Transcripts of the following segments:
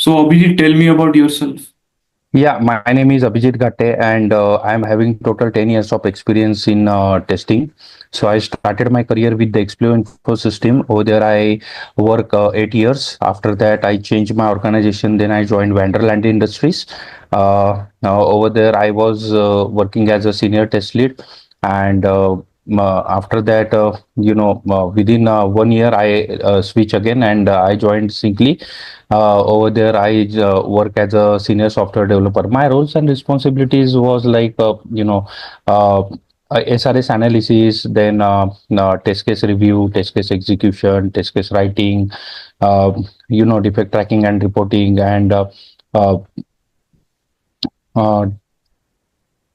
So, Abhijit, tell me about yourself. Yeah, my name is Abhijit Gatte, and I'm having total 10 years of experience in testing. So I started my career with the Explore Info system. Over there, I work 8 years. After that, I changed my organization. Then I joined Vanderland Industries. Over there, I was working as a senior test lead, and after that, within 1 year, I switch again, and I joined Syncly. Over there, I work as a senior software developer. My roles and responsibilities was like, uh, SRS analysis, then test case review, test case execution, test case writing, uh, defect tracking and reporting, and uh, uh,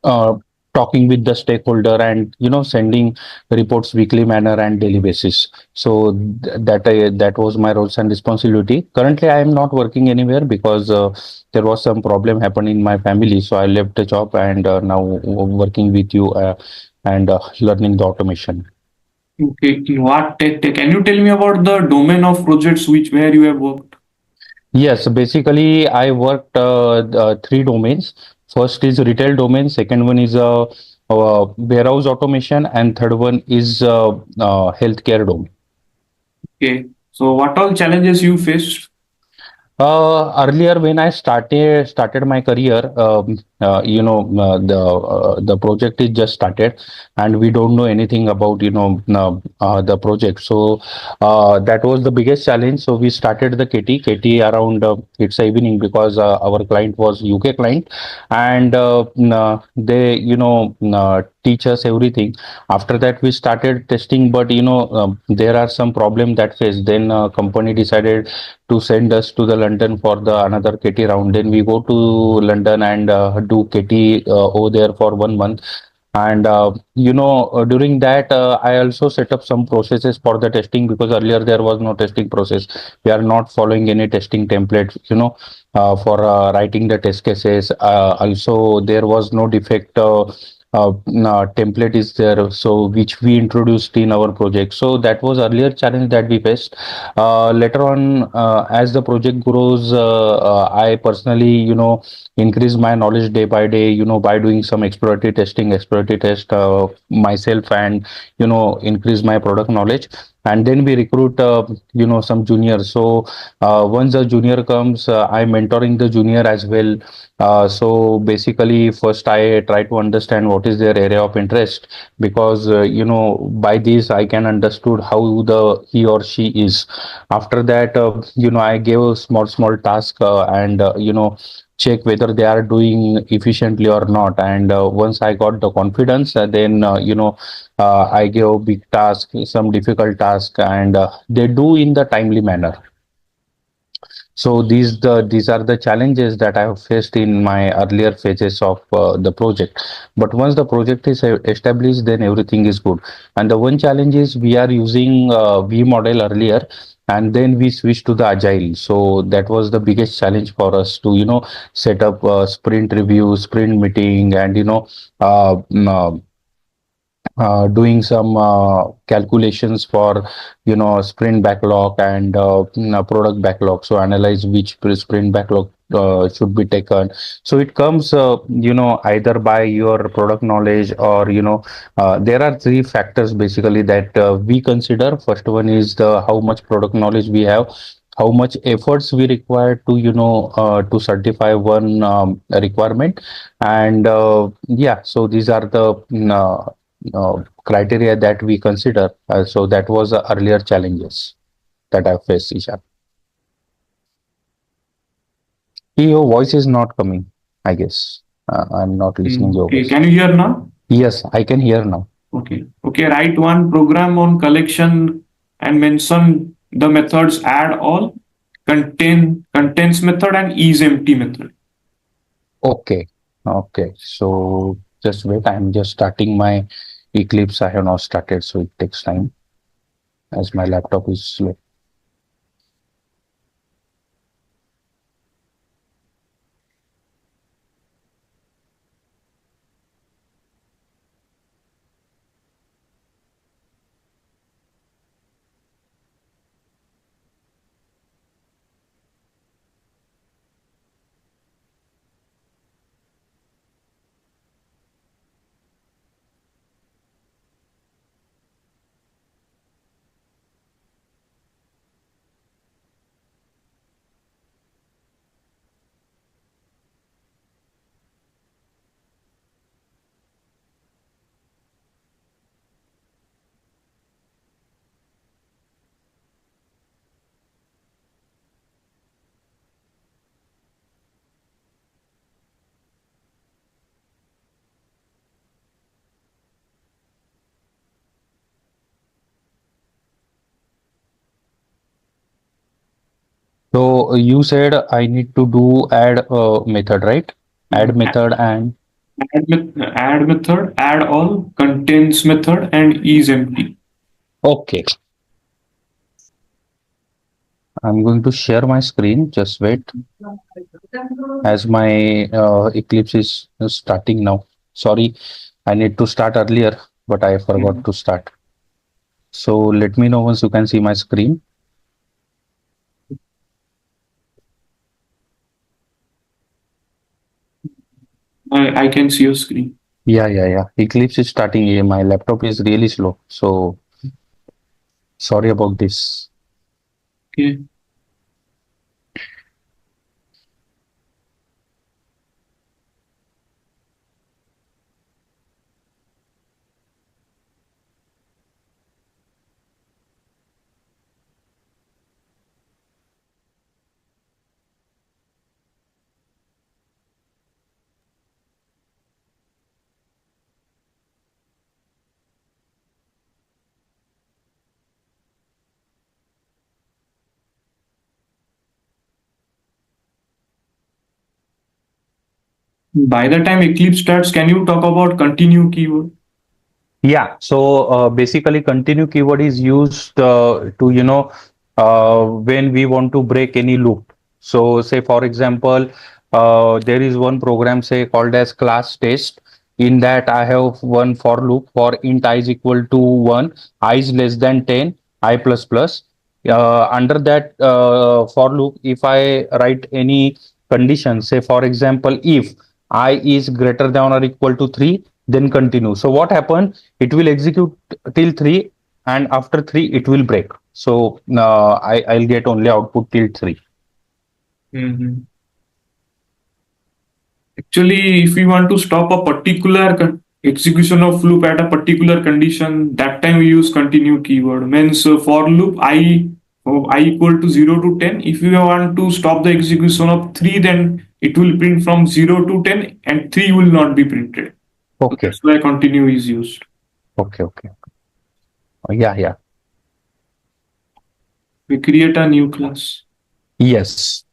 uh, talking with the stakeholder, and sending reports weekly manner and daily basis. So that was my roles and responsibility. Currently I am not working anywhere because there was some problem happened in my family, so I left the job, and now working with you, and learning the automation. Okay, can you tell me about the domain of projects which where you have worked? Yes, basically I worked three domains. First is retail domain, second one is warehouse automation, and third one is healthcare domain. Okay, so what all challenges you faced? Earlier, when I started my career, the project is just started, and we don't know anything about the project. So that was the biggest challenge. So we started the KT around it's evening, because our client was UK client, and they teach us everything. After that, we started testing, but there are some problem that face. Then company decided to send us to the London for the another KT round. Then we go to London and do KT over there for 1 month. And during that, I also set up some processes for the testing, because earlier there was no testing process. We are not following any testing template, for writing the test cases. Also, there was no defect. Template is there, so which we introduced in our project. So that was earlier challenge that we faced. Later on, as the project grows, I personally, increase my knowledge day by day, by doing some exploratory test myself, and increase my product knowledge. And then we recruit some juniors. So once the junior comes, I'm mentoring the junior as well. So basically, first I try to understand what is their area of interest, because by this I can understood how the he or she is. After that, I gave a small task, and check whether they are doing efficiently or not. And once I got the confidence, then I gave a big task, some difficult task, and they do in the timely manner. So these are the challenges that I have faced in my earlier phases of the project. But once the project is established, then everything is good. And the one challenge is we are using V model earlier, and then we switched to the agile. So that was the biggest challenge for us to set up sprint review, sprint meeting, and doing some calculations for sprint backlog, and product backlog. So analyze which sprint backlog should be taken. So it comes either by your product knowledge, or there are three factors basically that we consider. First one is the how much product knowledge we have, how much efforts we require to to certify one requirement. And yeah, so these are the criteria that we consider. So that was the earlier challenges that I faced, Isha. Your voice is not coming, I guess. I'm not listening your Okay, voice. can you hear now? Yes, I can hear now. Okay. Okay, write one program on collection and mention the methods add all, contains method and is empty method. Okay, okay. So just wait. I'm just starting my Eclipse. I have not started, so it takes time as my laptop is slow. you said I need to do add method, right? Add method and Add method, add all, contains method, and is empty. okay. I'm going to share my screen. Just wait, as my Eclipse is starting now. Sorry, I need to start earlier, but I forgot Mhm. to start. So let me know once you can see my screen. I can see your screen. Yeah, yeah, yeah. Eclipse is starting here. My laptop is really slow. So sorry about this. Okay. By the time Eclipse starts, can you talk about continue keyword? Yeah, so basically continue keyword is used to, when we want to break any loop. So say for example, there is one program say called as class test. In that I have one for loop for int I is equal to 1, I is less than 10, I plus plus. Under that for loop, if I write any condition, say for example, if I is greater than or equal to 3, then continue. So what happens? It will execute till 3, and after 3 it will break. So I'll get only output till 3. Mhm. Actually, if we want to stop a particular execution of loop at a particular condition, that time we use continue keyword. Means for loop I equal to 0 to 10. If you want to stop the execution of 3, then it will print from 0 to 10 and 3 will not be printed. So Okay, that's why continue is used. okay, okay. Yeah, yeah. We create a new class. Yes.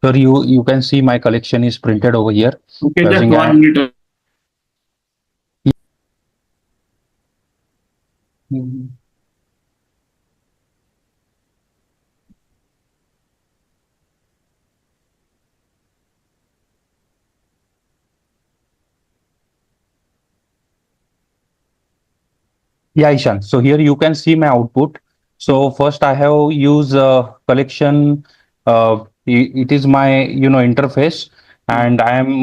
Sir, you can see my collection is printed over here Okay, just using one a minute. Mhm. Yeah, Ishan. So here you can see my output. So first I have used collection. It is my interface, Hmm. and I am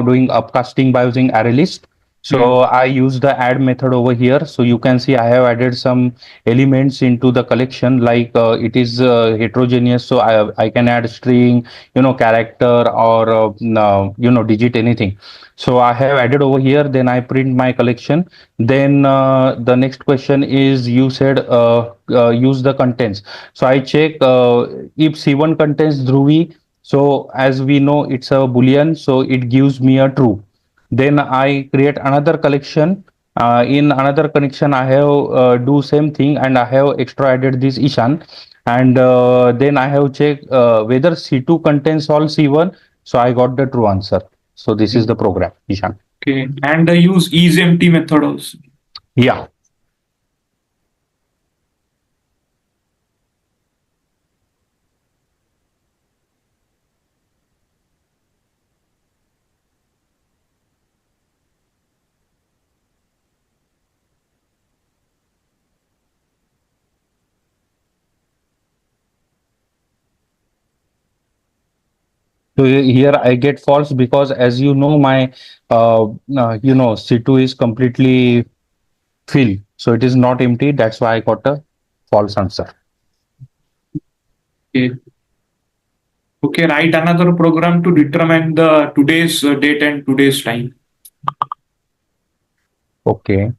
doing upcasting by using array list. Hmm. So I use the add method over here. So you can see I have added some elements into the collection, like it is heterogeneous. So I can add string, character, or digit, anything. So I have added over here. Then I print my collection. Then the next question is, you said use the contents. So I check if C1 contains Dhruvi. So as we know, it's a Boolean, so it gives me a true. Then I create another collection. In another connection, I have do same thing, and I have extra added this Ishan. And then I have checked whether C2 contains all C1. So I got the true answer. So this is the program, Ishan. Okay, and I use isEmpty method also. Yeah. So here I get false because, as you know, my C2 is completely filled, so it is not empty. That's why I got a false answer. Okay. Okay, write another program to determine the today's date and today's time. Okay.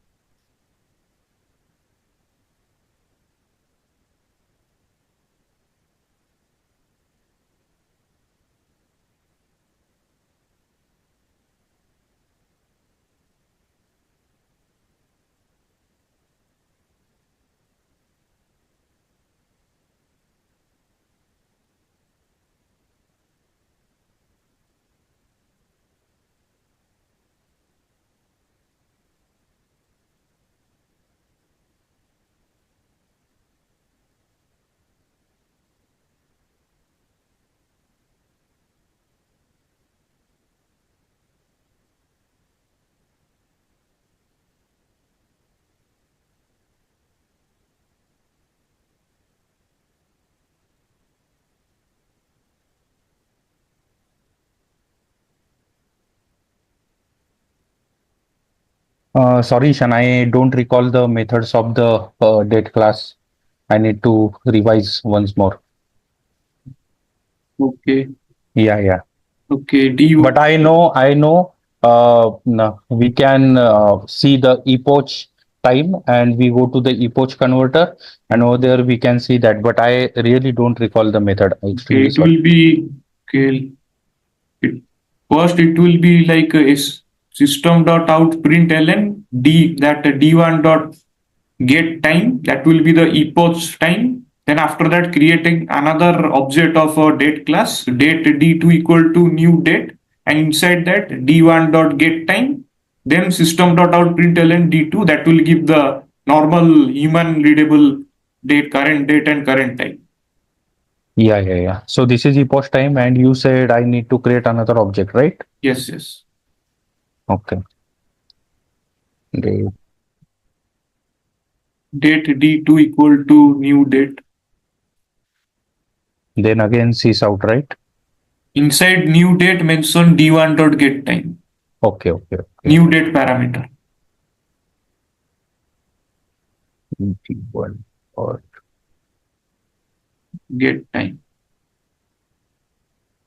Sorry, Shan, I don't recall the methods of the date class. I need to revise once more. Okay. Yeah, yeah. Okay. D. But I know, no, we can see the epoch time, and we go to the epoch converter, and over there we can see that. But I really don't recall the method. I'm Okay. extremely It sorry. will be okay. It, first, it will be like system dot out println d that d1 dot get time, that will be the epoch time. Then after that, creating another object of a date class, date d2 equal to new date, and inside that d1 dot get time. Then system dot out println d2, that will give the normal human readable date, current date and current time. Yeah, yeah, yeah. So this is epoch time, and you said I need to create another object, right? Yes, yes. Okay. Date. Date d2 equal to new date. Then again sys out, right? Inside new date, mention d1 dot get time, Okay, okay, okay. new date parameter, One or get time.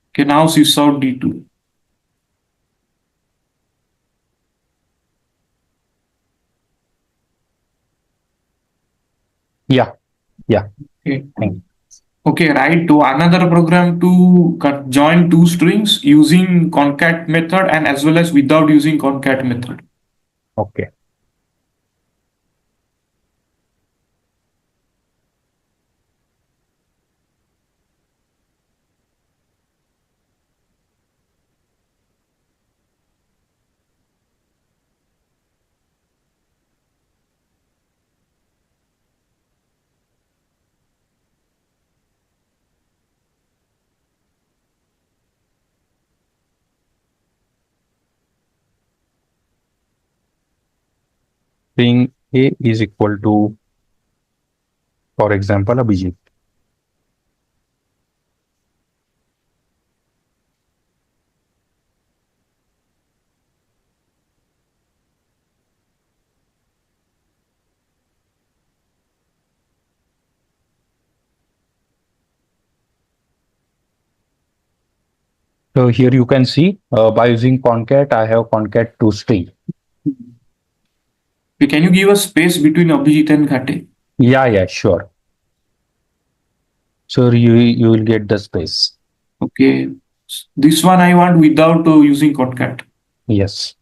Okay, now sys out d2. yeah, yeah. Okay. Thank you. Okay, write to another program to join two strings using concat method and as well as without using concat method. Okay. String A is equal to, for example, Abhijit. So here you can see by using concat, I have concat to string. Can you give a space between Abhijit and Khate? Yeah, sure. So you will get the space. Okay. This one I want without using concat. Yes.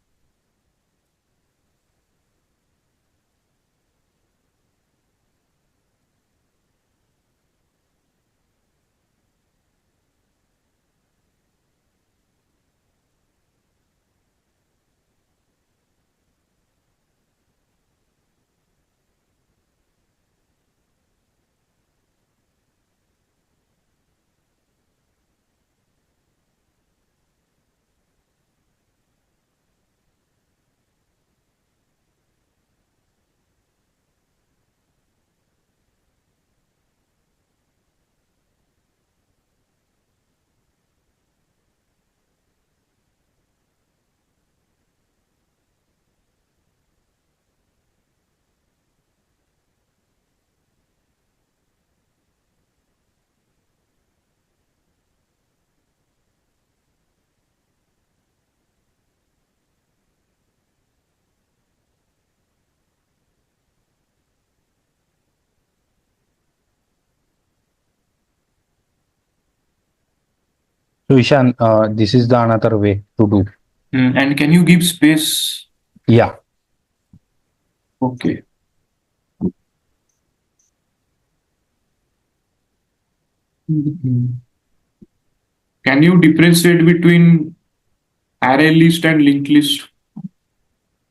So Ishan, this is the another way to do. And can you give space? Yeah. Okay. Can you differentiate between array list and linked list?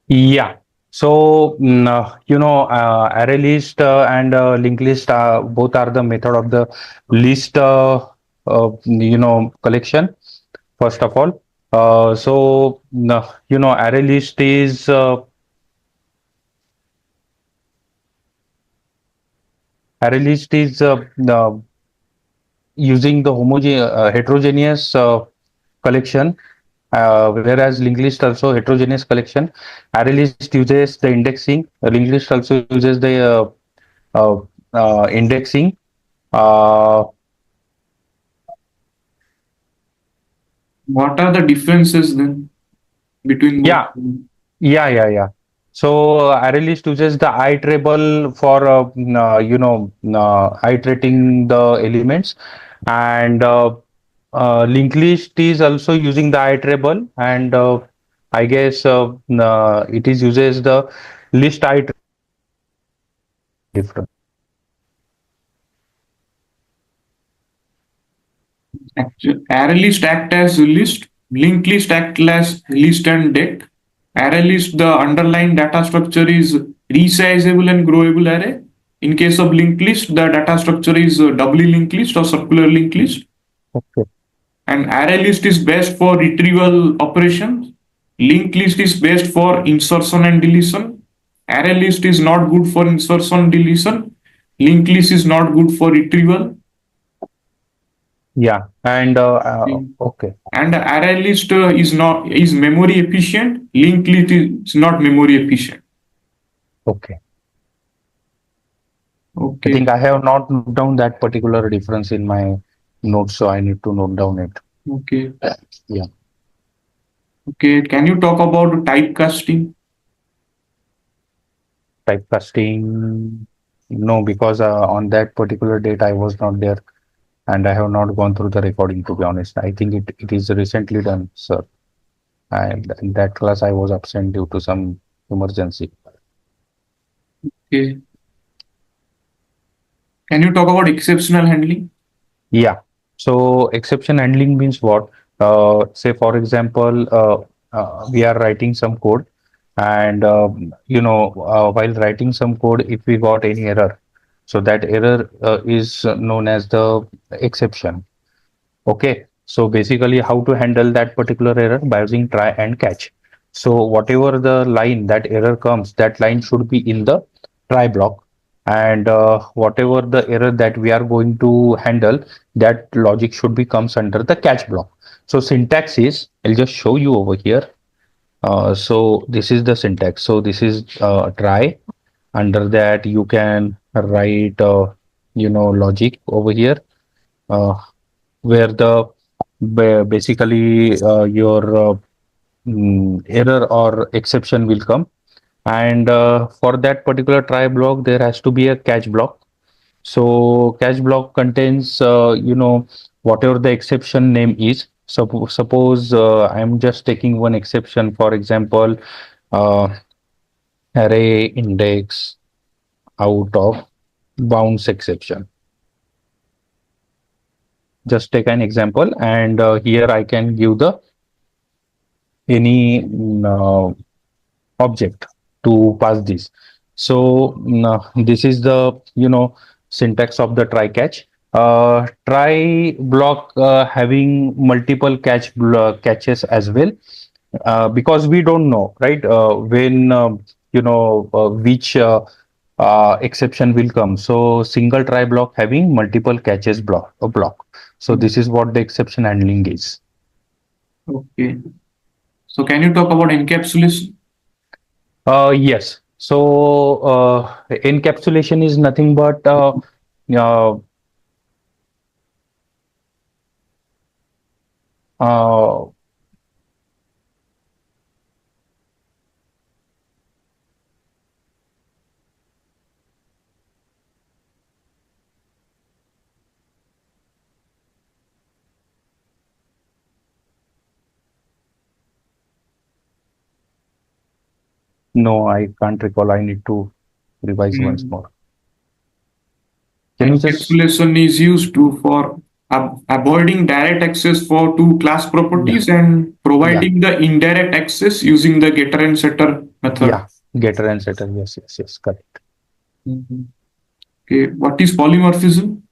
Yeah. So, array list and linked list both are the method of the list, collection, first of all. Array list is using the heterogeneous collection, whereas linked list also heterogeneous collection. Array list uses the indexing. Linked list also uses the indexing. Uh, What are the differences then between both? yeah, yeah. So array list uses the iterable for iterating the elements, and linked list is also using the iterable, and I guess it is uses the list iterable different. Array list act as a list, linked list act as list and deck. Array list, the underlying data structure is resizable and growable array. In case of linked list, the data structure is doubly linked list or circular linked list. Okay. And array list is best for retrieval operations. Linked list is best for insertion and deletion. Array list is not good for insertion deletion. Linked list is not good for retrieval. Yeah, and Okay. okay, And array list is memory efficient. Linked list is not memory efficient. okay. I Okay. think I have not noted down that particular difference in my notes, so I need to note down it. Okay. Yeah. Okay. Can you talk about typecasting? Typecasting, no, because on that particular date I was not there and I have not gone through the recording, to be honest. I think it is recently done, sir. And in that class I was absent due to some emergency. Okay. Can you talk about exceptional handling? Yeah. So exception handling means what? Say for example, we are writing some code, and while writing some code, if we got any error, so that error is known as the exception. Okay. So basically, how to handle that particular error by using try and catch. So whatever the line that error comes, that line should be in the try block. And whatever the error that we are going to handle, that logic should be comes under the catch block. So syntax is, I'll just show you over here. So this is the syntax. So this is try. Under that, you can write, logic over here, uh, where the basically your error or exception will come. And for that particular try block, there has to be a catch block. So catch block contains, whatever the exception name is. Suppose I'm just taking one exception, for example, uh, array index out of bounds exception. Just take an example, and here I can give the any object to pass this. So this is the syntax of the try catch. Try block having multiple catches as well, because we don't know, right, when which exception will come. So single try block having multiple catches block. So Mm. this is what the exception handling is. Okay. So can you talk about encapsulation? Yes. So encapsulation is nothing but uh, uh, no, I can't recall. I need to revise once Mm. more. Can you just? Encapsulation is used for avoiding direct access for two class Yeah, properties and yeah, providing the indirect access using the getter and setter method. yeah. Getter and setter. Yes, yes, yes. Correct. Mhm. Okay, what is polymorphism?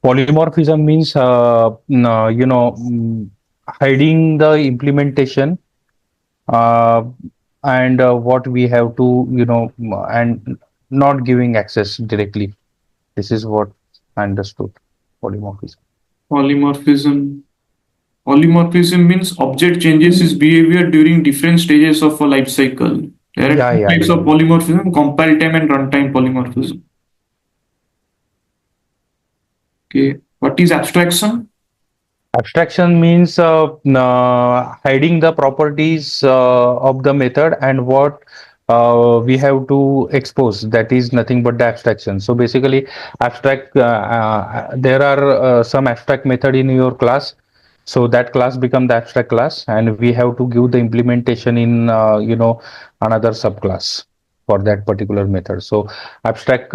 Polymorphism means no, hiding the implementation, uh, and what we have to and not giving access directly. This is what I understood. Polymorphism. Polymorphism. Polymorphism means object changes its behavior during different stages of a life cycle. There are Yeah, two yeah, types yeah, of yeah. polymorphism: compile time and runtime polymorphism. Okay, what is abstraction? Abstraction means hiding the properties of the method, and what we have to expose. That is nothing but the abstraction. So basically, abstract. There are some abstract method in your class. So that class become the abstract class, and we have to give the implementation in another subclass for that particular method. So abstract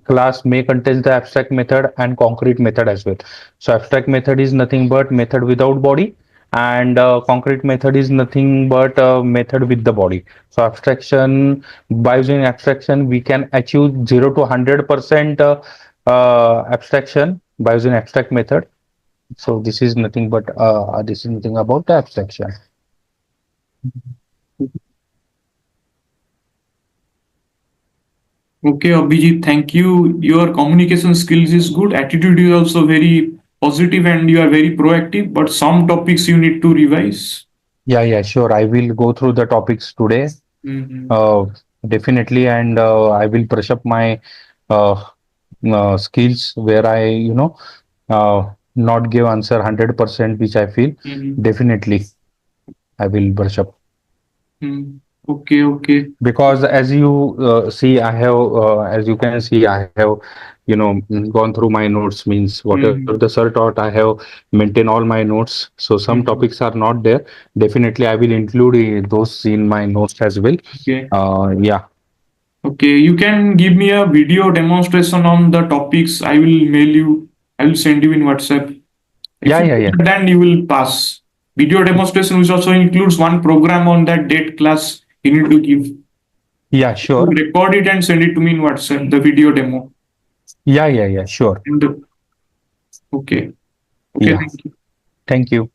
class may contain the abstract method and concrete method as well. So abstract method is nothing but method without body, and concrete method is nothing but method with the body. So abstraction, by using abstraction, we can achieve 0 to 100% abstraction by using abstract method. So this is nothing about the abstraction. Okay, Abhijit, thank you. Your communication skills is good. Attitude is also very positive and you are very proactive, but some topics you need to revise. Yeah, yeah, sure. I will go through the topics today. Mhm. Uh, Definitely, and I will brush up my uh, skills where I, not give answer 100%, which I feel. Mhm. Definitely, I will brush up. Mhm. Okay, okay. Because as you see, as you can see, I have, gone through my notes. Means whatever the Mhm. sir taught, I have maintained all my notes. So some Mhm. topics are not there. Definitely, I will include those in my notes as well. Okay. Yeah, Okay, you can give me a video demonstration on the topics. I will mail you. I will send you in WhatsApp. If yeah, you yeah, do yeah, that, then you will pass. Video demonstration, which also includes one program on that date class you need to give. yeah, You sure. record it and send it to me in WhatsApp, the video demo. Yeah, yeah, yeah, sure. And okay, okay, Yeah. thank you. Thank you.